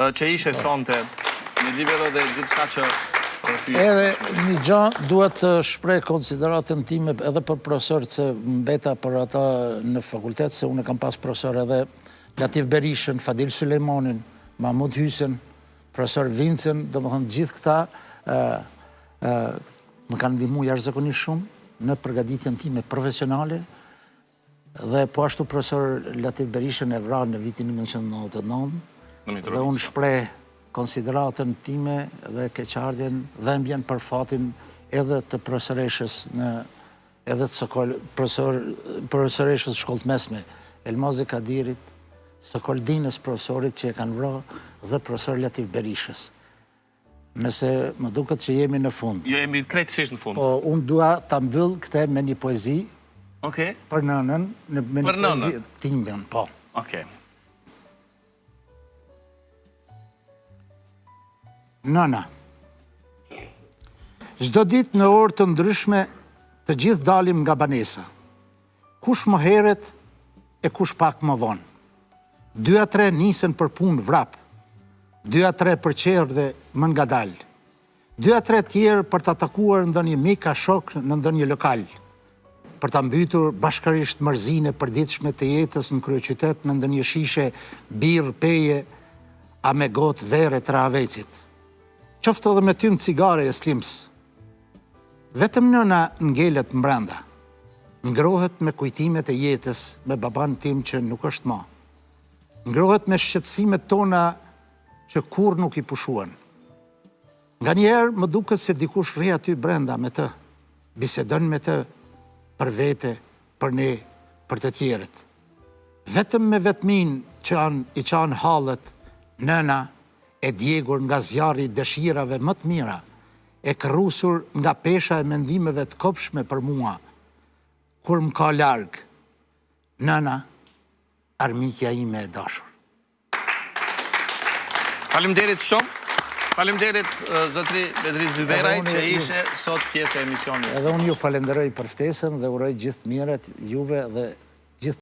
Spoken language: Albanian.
që ishe sonte, në libero dhe gjithë shka që... Edhe një gjë duhet të shprej konsideratën time edhe për profesorët se mbeta për ata në fakultet, se unë kam pas profesor edhe Latif Berishën, Fadil Sulejmanin, Mahmud Hysen, profesor Vincen, do më thënë gjithë këta më kanë ndihmu jashtëzakonisht shumë në përgatitjen time profesionale dhe po ashtu profesor Latif Berishën e vra në vitin 1999 dhe unë shprej konsideratën time dhe keqardjen dhe mbjen për fatin edhe të profesoreshës edhe të profesoreshës shkollët mesme, Elmazi Kadirit, Sokoldinës profesorit që e kanë vra dhe profesor Latif Berishës. Nëse më duket që jemi në fund. Jo, jemi krejtësisht në fund. Po, unë dua ta mbyll këte me një poezi për nënën, me një poezi timën, po. Okej. Nëna, çdo ditë në orë të ndryshme të gjithë dalim nga banesa. Kush më heret e kush pak më vonë. 2-3 nisen për punë vrap, 2-3 për qerë dhe më ngadal, 2-3 tjerë për të atakuar ndonjë mik a shok në ndonjë lokal, për të mbytur bashkërisht mërzine për ditëshme të jetës në kryeqytet me ndonjë shishe birë peje a me gotë vere të ravecit. Qoftë edhe me ty në cigare e slims. Vetëm nëna ngelet mbranda. Ngrohet me kujtimet e jetës me baban tim që nuk është ma. Ngrohet me shqetësimet tona që kur nuk i pushuan. Nga njerë më duket se dikush rri aty brenda me të, bisedon me të për vete, për ne, për të tjerët. Vetëm me vetmin që i qanë halët, nëna, e djegur nga zjarri dëshirave më të mira, e kërrusur nga pesha e mendimeve të kopshme për mua, kur më ka largë, nëna, armikja ime e dashur. Faleminderit shumë. Faleminderit zotri Bedri Zyberaj që ishe sot pjesë e emisionit. Edhe unë ju falenderoj për ftesën dhe uroj gjithë mirët juve dhe